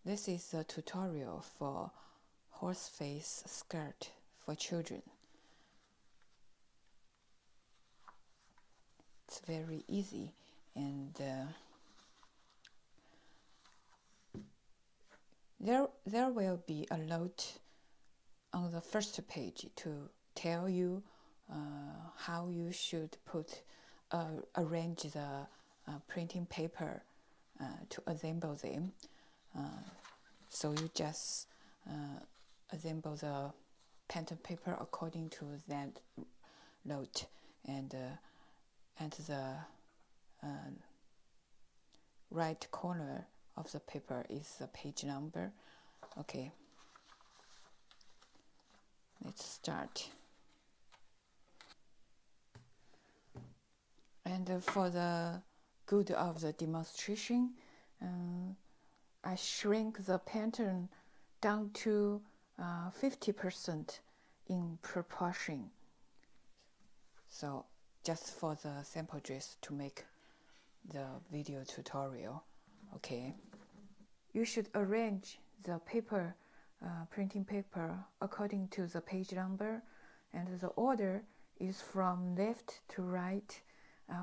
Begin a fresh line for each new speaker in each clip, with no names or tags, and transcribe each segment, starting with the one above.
This is a tutorial for horse face skirt for children. It's very easy, and there will be a note on the first page to tell you how you should arrange the printing paper to assemble them. So you just assemble the pattern paper according to that note, and at the right corner of the paper is the page number. Okay, let's start. And for the good of the demonstration, I shrink the pattern down to 50% in proportion. So just for the sample dress to make the video tutorial. Okay, you should arrange the paper, printing paper, according to the page number, and the order is from left to right,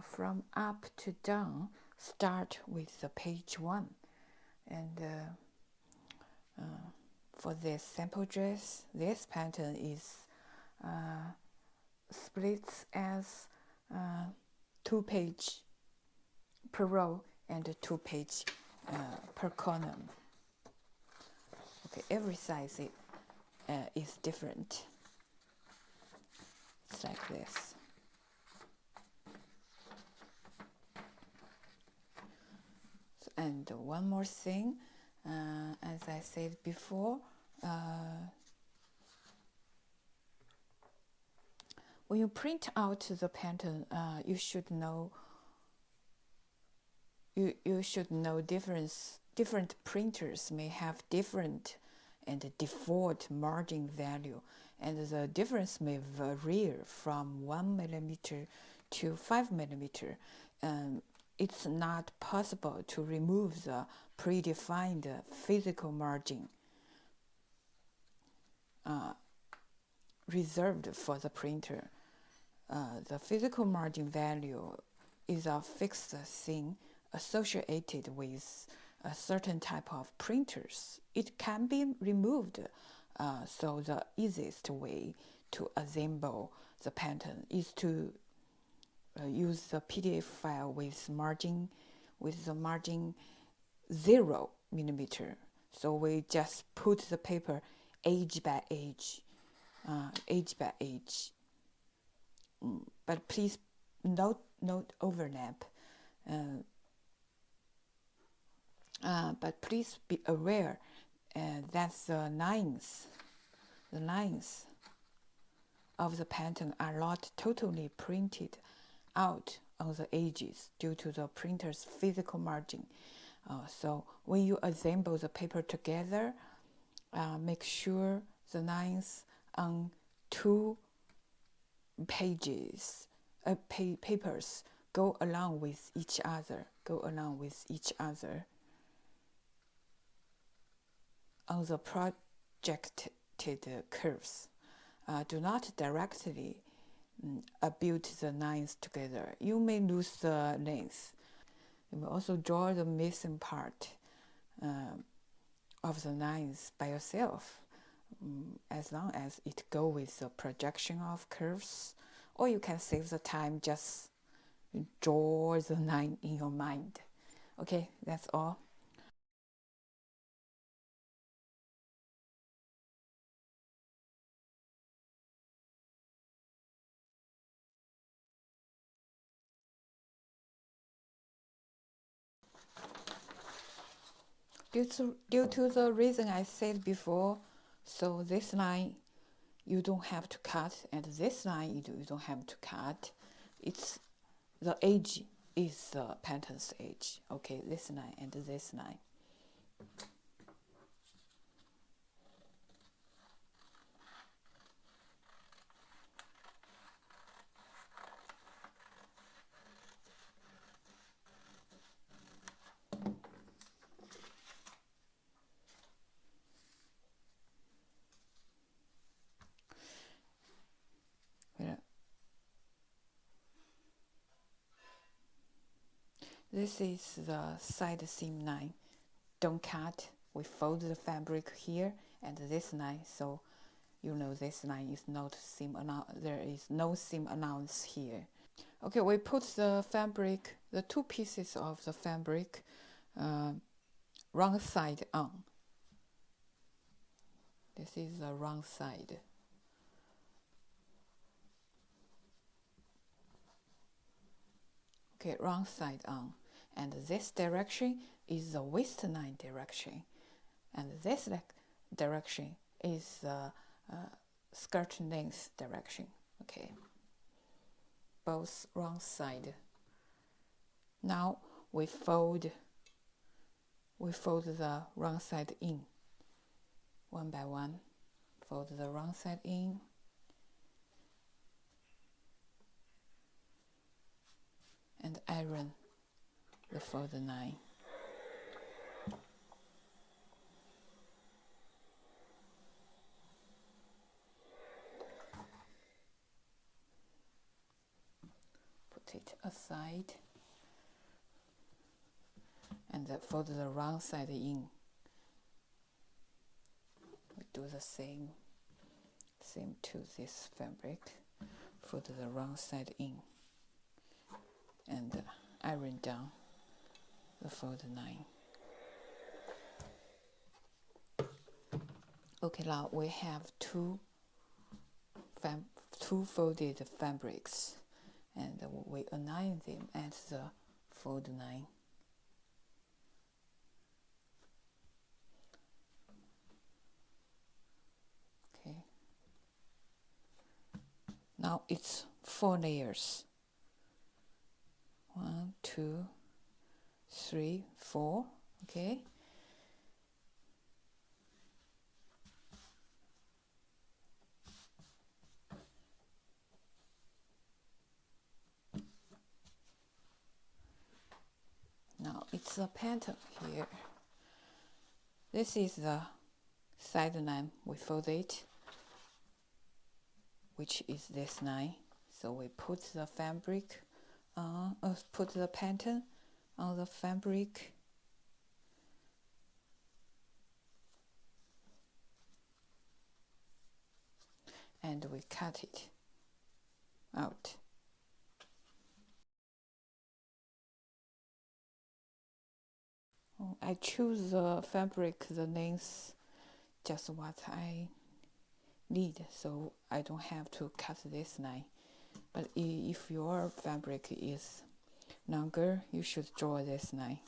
from up to down. Start with the page 1. And for this sample dress, this pattern is splits as 2 page per row and 2 page per column. Okay, every size is different. It's like this. And one more thing, as I said before, when you print out the pattern, you should know different printers may have different and default margin value, and the difference may vary from 1 millimeter to 5 millimeter. It's not possible to remove the predefined physical margin reserved for the printer. The physical margin value is a fixed thing associated with a certain type of printers. It can be removed, so the easiest way to assemble the pattern is to use the PDF file with the margin 0 millimeter. So we just put the paper edge by edge, but please not overlap. But please be aware that the lines of the pattern are not totally printed out on the edges due to the printer's physical margin. So when you assemble the paper together, make sure the lines on 2 pages, papers go along with each other. On the projected curves. Do not directly build the lines together. You may lose the length. You may also draw the missing part of the lines by yourself, as long as it goes with the projection of curves. Or you can save the time, just draw the line in your mind. Okay, that's all. Due to the reason I said before, so this line you don't have to cut, and this line you don't have to cut. It's the edge is the pattern's edge. Okay, this line and this line. This is the side seam line. Don't cut. We fold the fabric here and this line, so you know this line is not seam allowance. There is no seam allowance here. Okay, we put the fabric, the two pieces of the fabric, wrong side on. This is the wrong side. Okay, wrong side on. And this direction is the waistline direction. And this direction is the skirt length direction. Okay, both wrong side. Now we fold the wrong side in. One by one, fold the wrong side in. And iron the fold line. Put it aside and fold the wrong side in. We do the same to this fabric. Fold the wrong side in and iron down the fold line. Okay, now we have two folded fabrics, and we align them at the fold line. Okay. Now it's 4 layers. 1, 2, 3, 4. Okay. Now it's a pattern here. This is the side line. We fold it, which is this line. So we put the fabric on, put the pattern on the fabric. And we cut it out. I choose the fabric, the length, just what I need, so I don't have to cut this line. But if your fabric is longer, you should draw this line.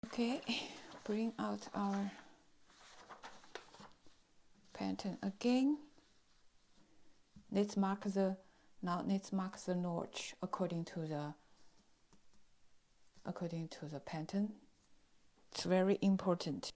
Okay, bring out our pattern again. Let's mark the notch according to the pattern. It's very important.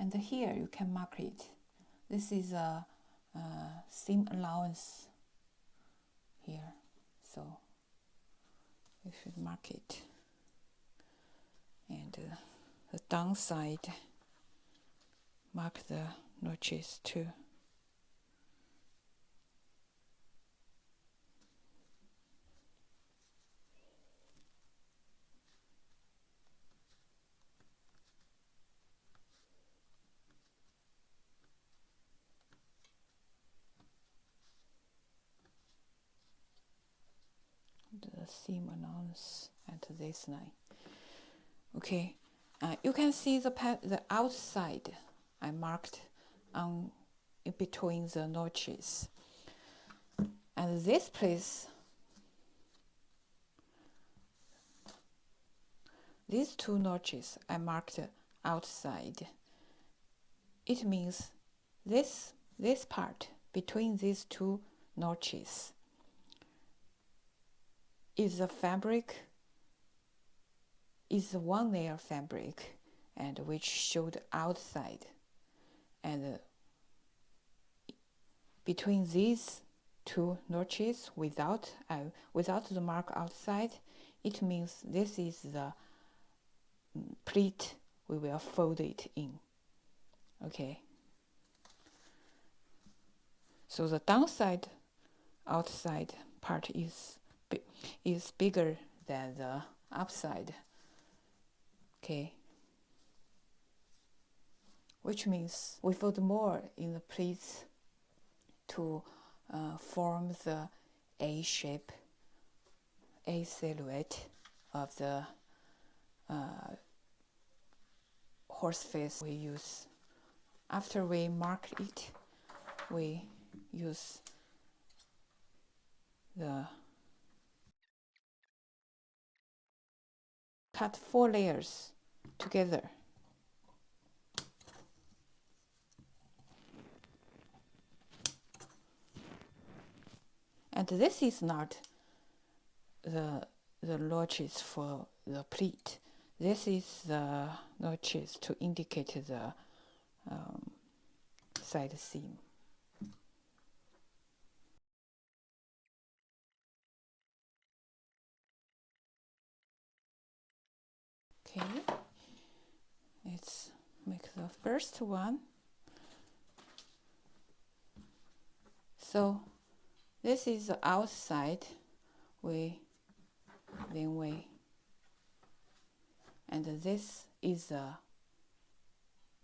And here you can mark it. This is a seam allowance here, so you should mark it. And the downside, mark the notches too. The seam allowance at this line. Okay, you can see the outside I marked on in between the notches, and this place, these two notches I marked outside. It means this part between these two notches is a fabric, is one layer fabric, and which showed outside. And between these two notches, without the mark outside, it means this is the pleat we will fold it in. Okay. So the downside outside part is bigger than the upside. Okay. Which means we fold more in the pleats to form the A shape, A silhouette of the horse face we use. After we mark it, we use the cut 4 layers together. And this is not the notches for the pleat. This is the notches to indicate the side seam. Okay, let's make the first one. So this is the outside. And this is the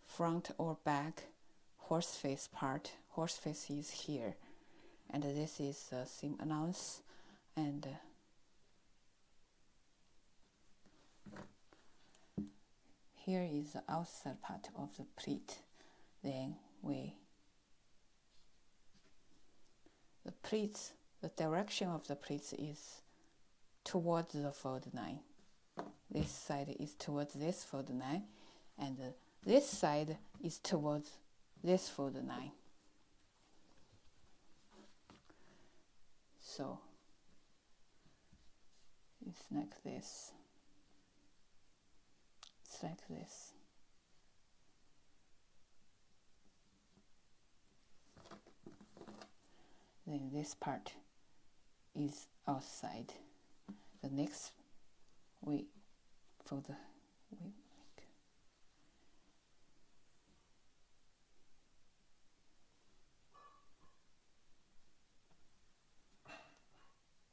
front or back horse face part. Horse face is here, and this is the seam allowance, and here is the outside part of the pleat. Then the pleats, the direction of the pleats is towards the fold line. This side is towards this fold line, and this side is towards this fold line. So it's like this. It's like this. Then this part is outside. The next we make.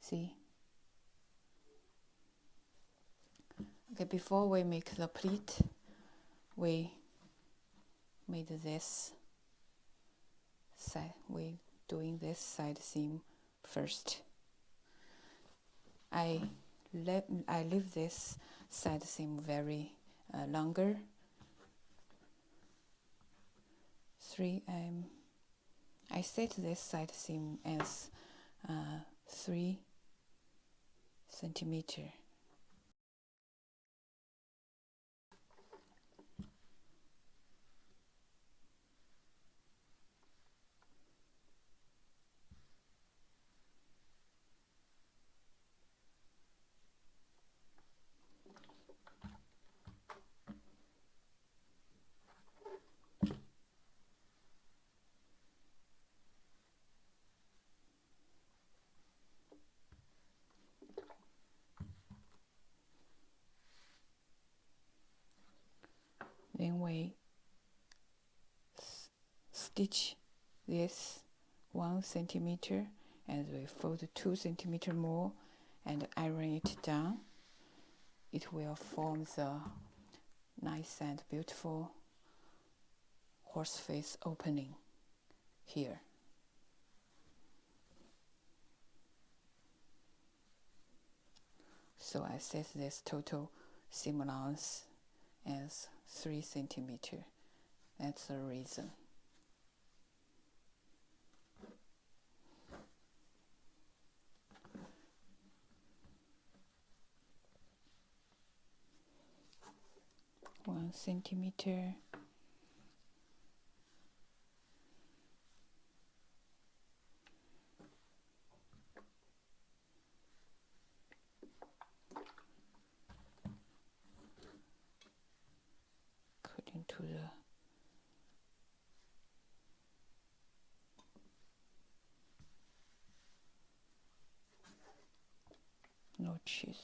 See? Okay, before we make the pleat, we made this side. We doing this side seam first. I leave this side seam very longer. I set this side seam as 3 centimeter. Then we stitch this 1 centimeter, and we fold 2 centimeter more and iron it down. It will form the nice and beautiful horse face opening here. So I set this total seam allowance as 3 centimeter. That's the reason. 1 centimeter. According to the notches.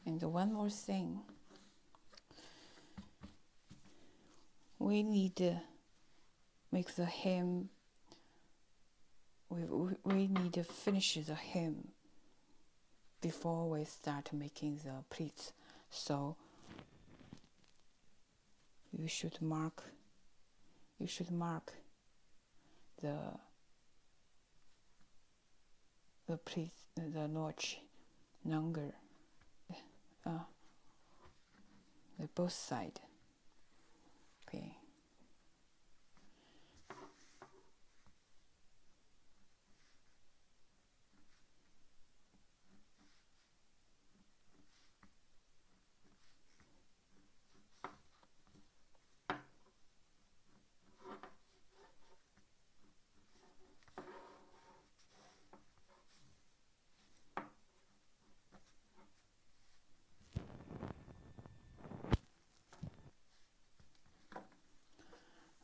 And one more thing, we need to make the hem. We need to finish the hem before we start making the pleats. So you should mark the pleats, the notch longer, the both side. Okay.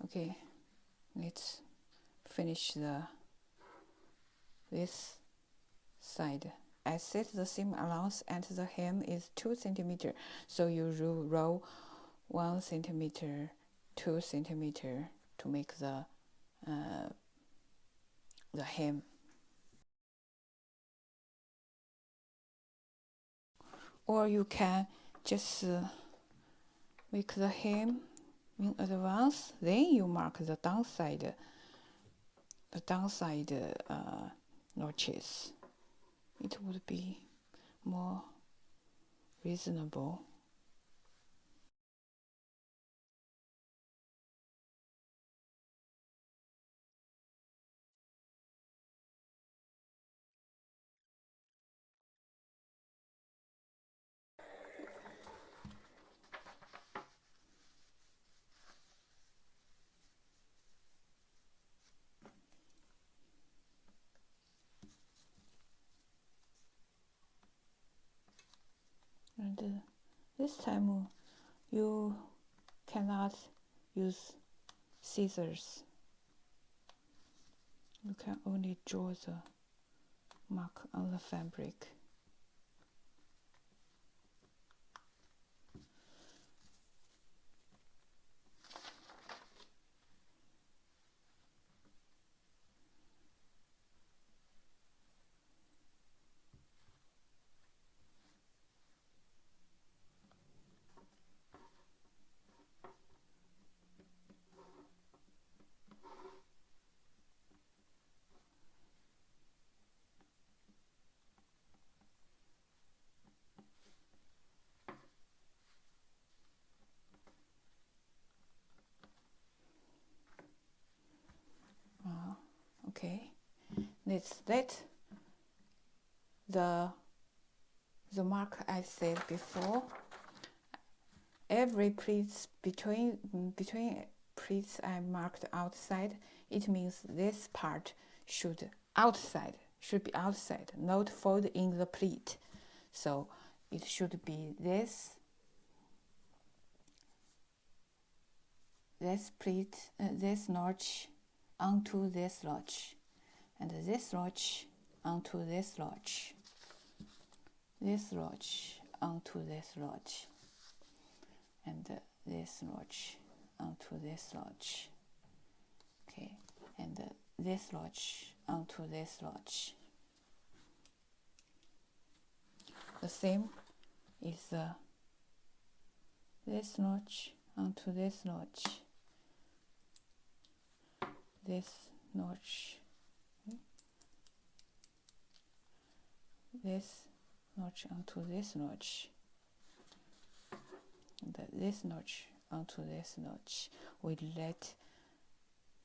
Okay, let's finish this side. I set the seam allowance at the hem is 2 centimeter. So you roll 1 centimeter, 2 centimeter to make the hem. Or you can just make the hem in advance, then you mark the downside notches. It would be more reasonable. And this time you cannot use scissors. You can only draw the mark on the fabric. Okay, let's let the mark I said before. Every pleats between pleats I marked outside, it means this part should be outside, not fold in the pleat. So it should be this pleat, this notch onto this notch, and this notch onto this notch, this notch onto this notch, and this notch onto this notch. Okay, and this notch onto this notch. The same is this notch onto this notch. this notch, this notch onto this notch, and this notch onto this notch. We let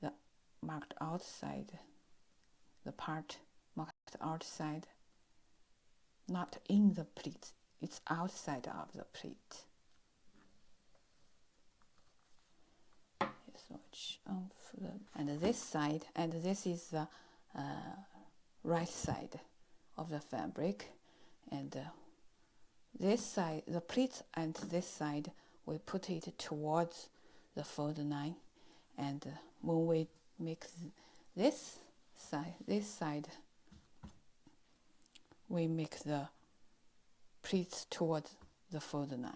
the marked outside, the part marked outside, not in the pleat, it's outside of the pleat. This notch on the, and this side, and this is the right side of the fabric, and this side, the pleat, and this side, we put it towards the fold 9, and when we make this side, we make the pleats towards the fold 9.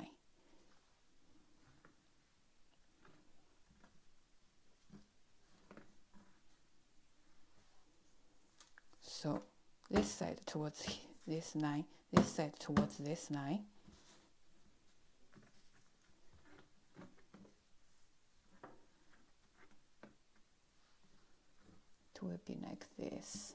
So this side towards this 9, this side towards this 9. It will be like this.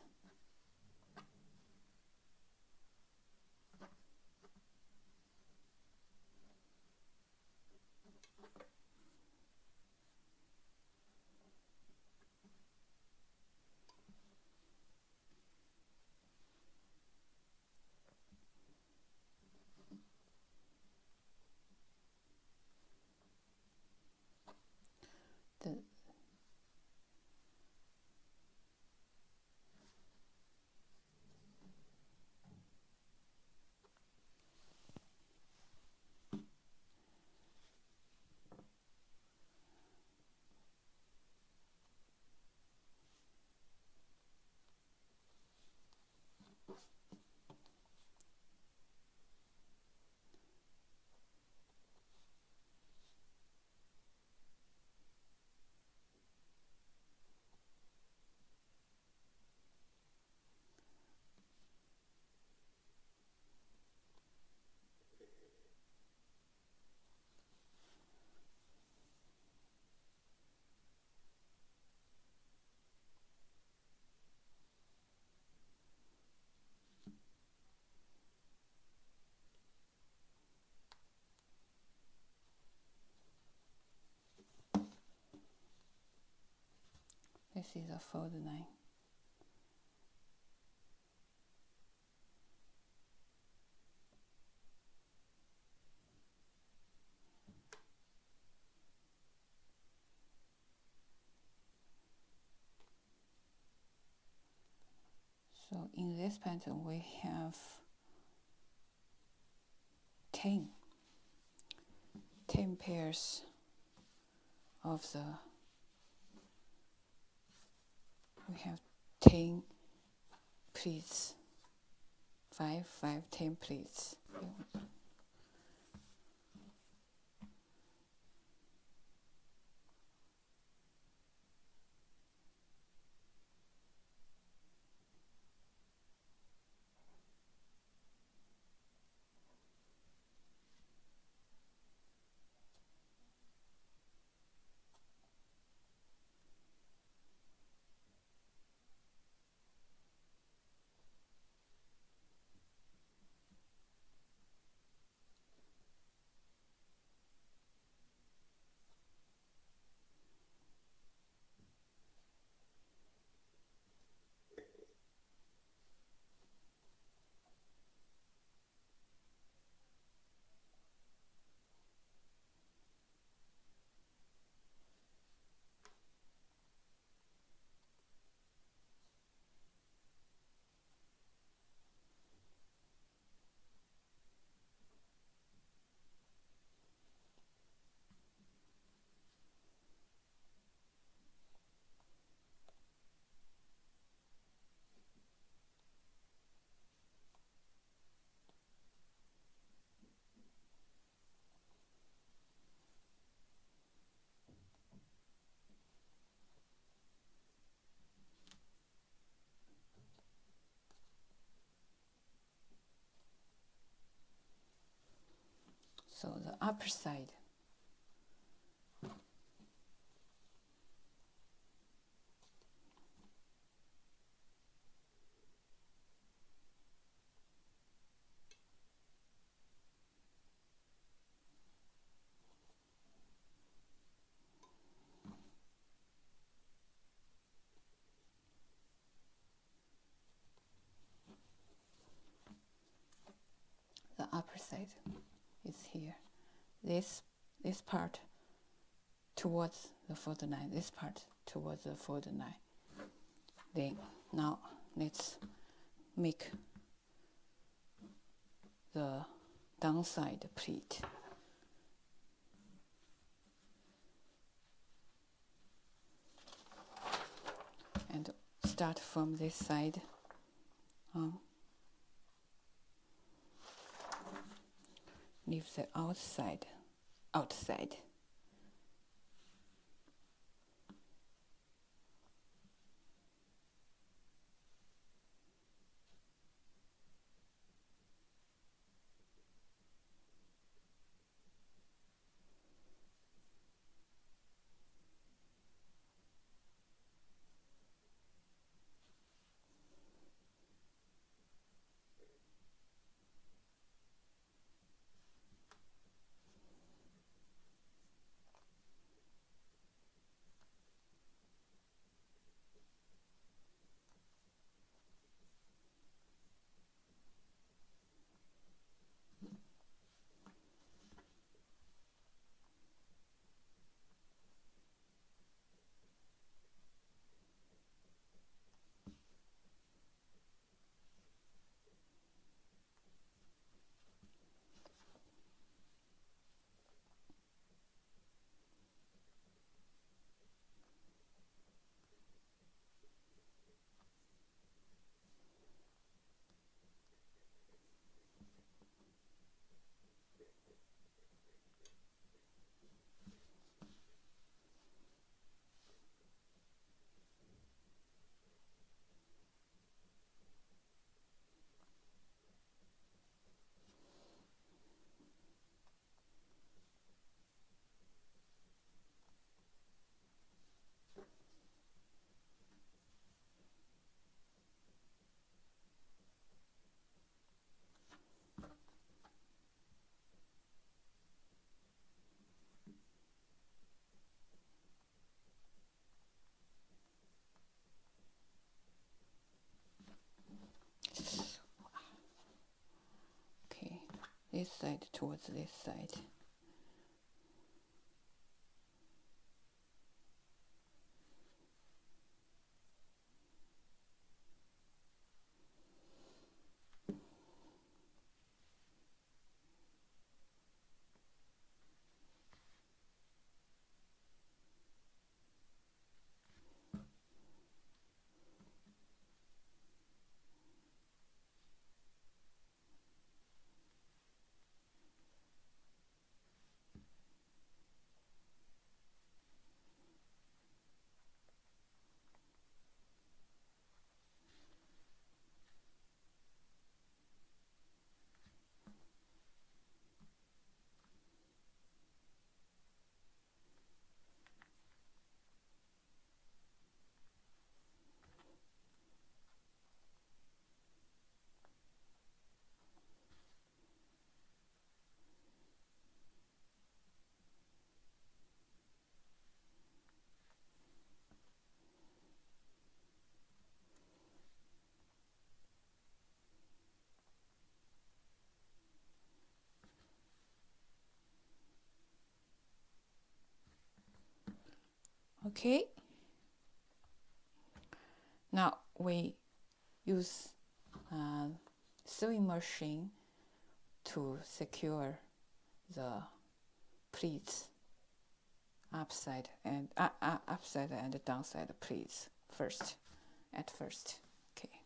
This is a fold 9. So in this pattern we have 10 pairs of the, we have 10 pleats, 5, 10 pleats. So the upper side, the upper side is here. This part towards the fold 9, this part towards the fold 9. Then now let's make the downside pleat. And start from this side on. Leave the outside. Okay, this side towards this side. Okay. Now we use sewing machine to secure the pleats, upside and downside pleats at first. Okay.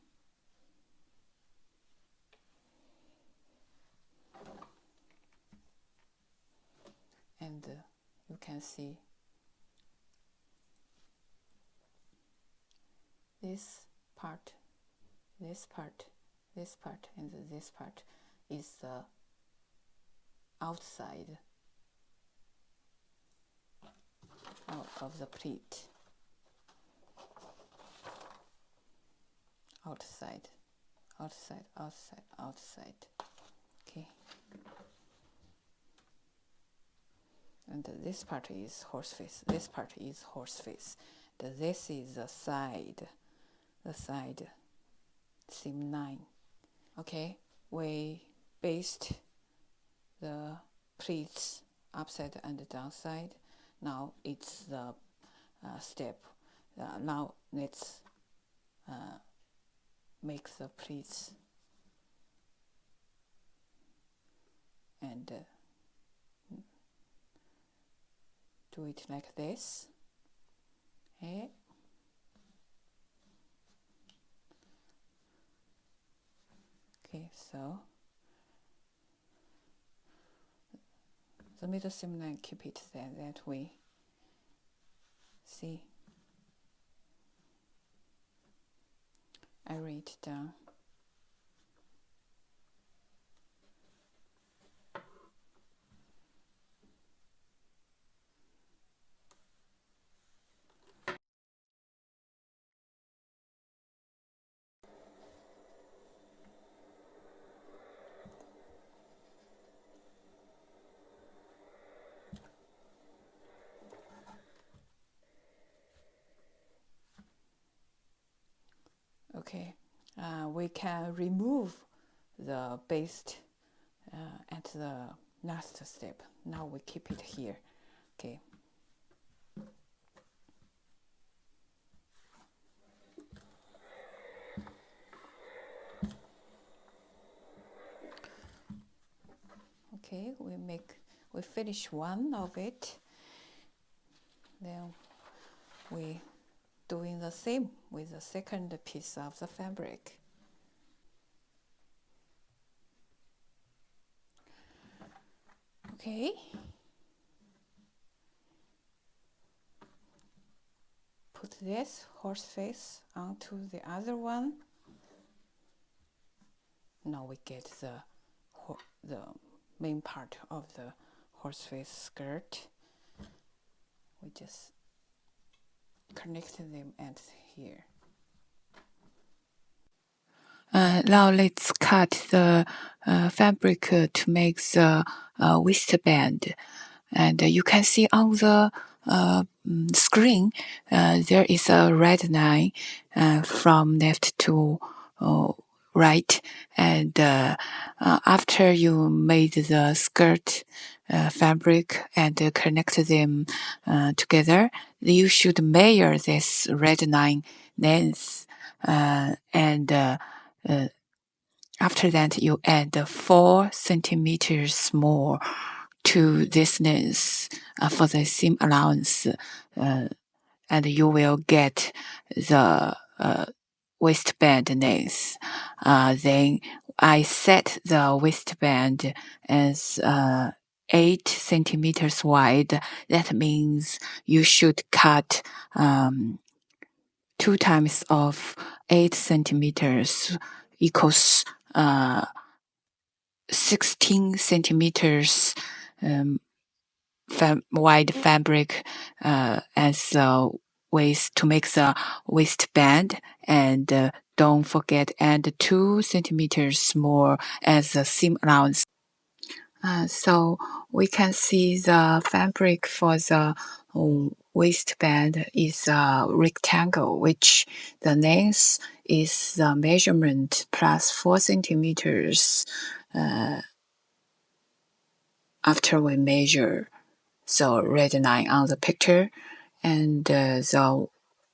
And you can see this part, and this part is the outside of the pleat. Outside. Okay. And this part is horse face. This is the side seam 9. Okay, we baste the pleats upside and downside. Now it's the step. Now let's make the pleats and do it like this. Okay. Okay, so the middle seam line, keep it there, that way. See, I write it down. Okay, we can remove the baste at the last step. Now we keep it here. Okay. Okay, we finish one of it. Then we doing the same with the second piece of the fabric. Okay. Put this horse face onto the other one. Now we get the main part of the horse face skirt. We just connect them at here. Now let's cut the fabric to make the waistband. And you can see on the screen there is a red line from left to right. And after you made the skirt fabric and connect them together, you should measure this red line length. And after that, you add 4 centimeters more to this length for the seam allowance, and you will get the waistband length. Then I set the waistband as 8 centimeters wide. That means you should cut 2 times of 8 centimeters equals 16 centimeters wide fabric as waist to make the waistband, and don't forget add 2 centimeters more as a seam allowance. So we can see the fabric for the waistband is a rectangle, which the length is the measurement plus 4 centimeters after we measure the red line on the picture, and the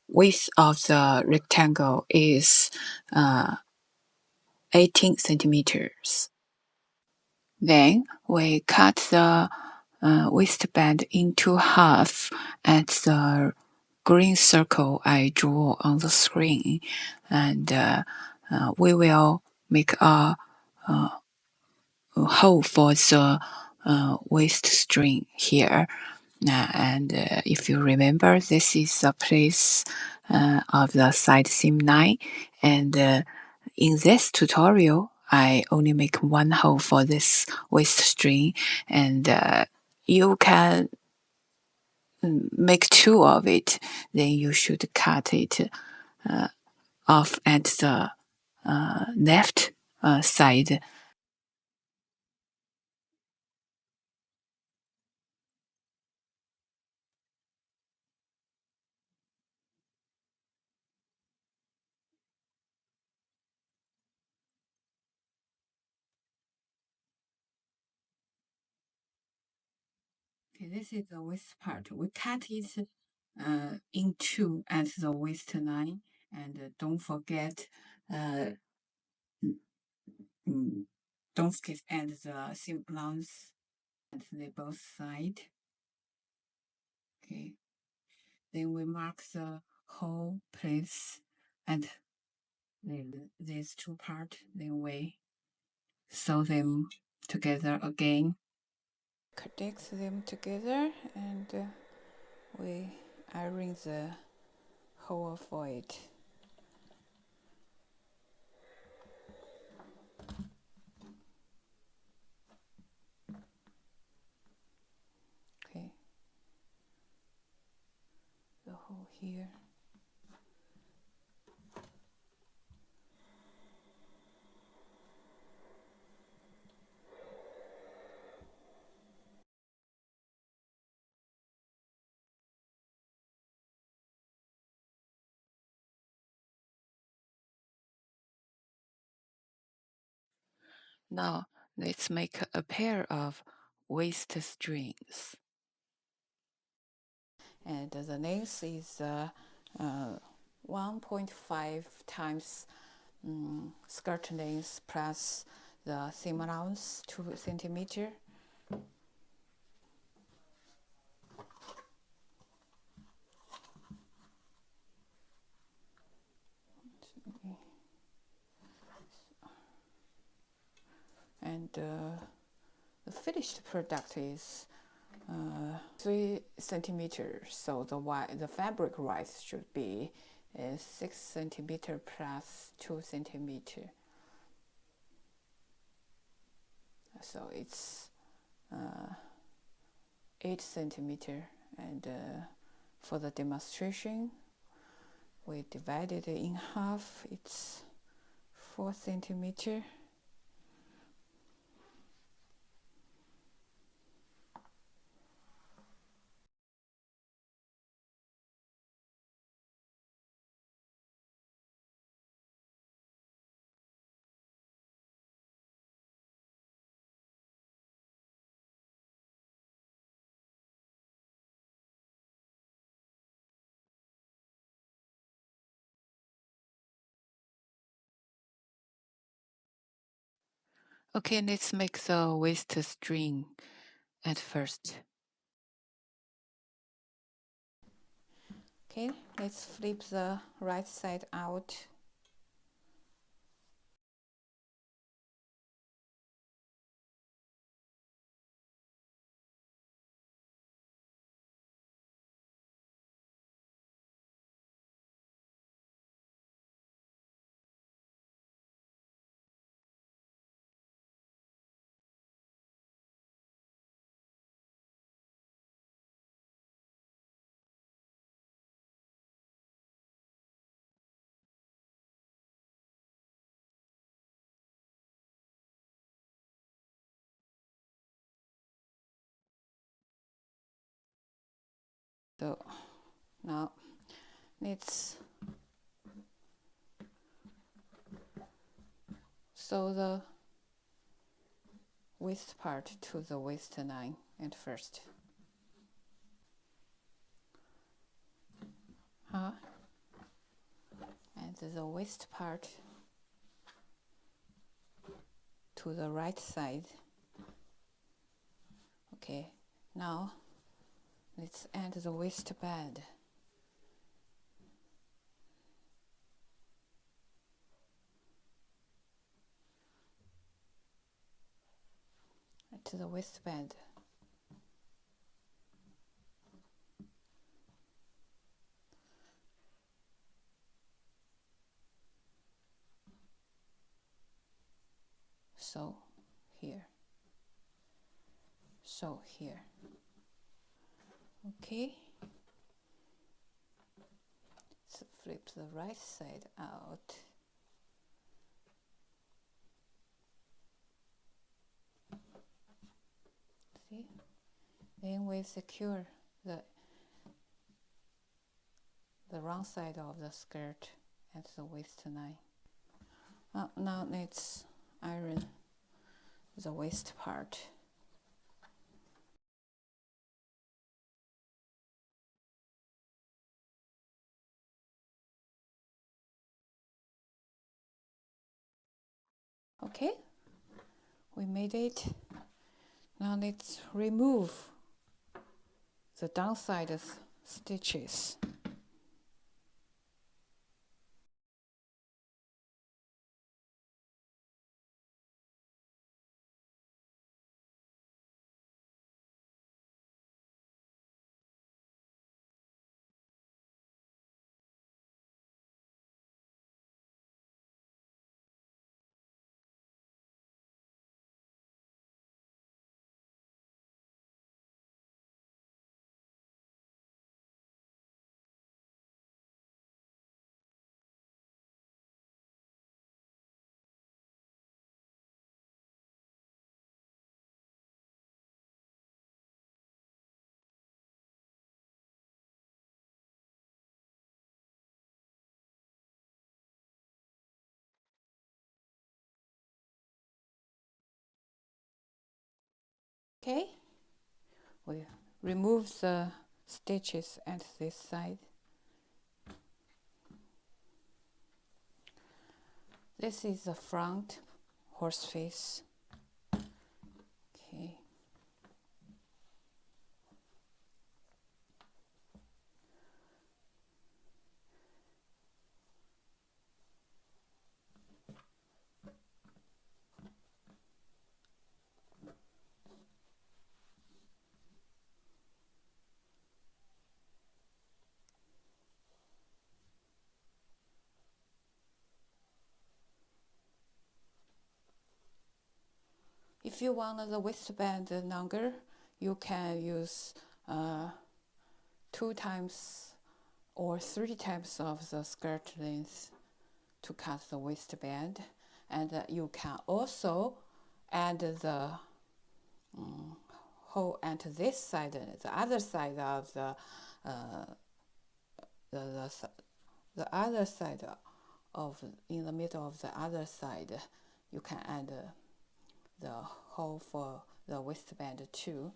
width of the rectangle is 18 centimeters. Then we cut the waistband into half at the green circle I draw on the screen, and we will make a hole for the waist string here. And if you remember, this is the place of the side seam line, and in this tutorial I only make one hole for this waist string, and you can make 2 of it. Then you should cut it off at the left side. Okay, this is the waist part. We cut it in two at the waistline, and don't forget, uh, don't forget add the seam allowance at the both side. Okay, then we mark the whole place and these two parts. Then we sew them together again. Connect them together, and we iron the hole for it. Okay, the hole here. Now let's make a pair of waist strings. And the length is 1.5 times skirt length plus the seam allowance 2 centimeter. And the finished product is 3 centimeters. So the fabric width should be 6 centimeter plus 2 centimeter. So it's 8 centimeter. And for the demonstration, we divided it in half. It's 4 centimeter. Okay, let's make the waist string at first. Okay, let's flip the right side out. So now let's sew the waist part to the waistline at first. And the waist part to the right side. Okay, now let's add the waistband. To the waistband. So here. So here. Okay. Let's flip the right side out. See? Then we secure the wrong side of the skirt at the waistline. Now let's iron the waist part. Okay, we made it. Now let's remove the downside stitches. Okay, we remove the stitches at this side. This is the front horse face. Okay. If you want the waistband longer, you can use 2 times or 3 times of the skirt length to cut the waistband, and you can also add the hole at this side, the other side of the other side of in the middle of the other side. You can add the hole for the waistband too.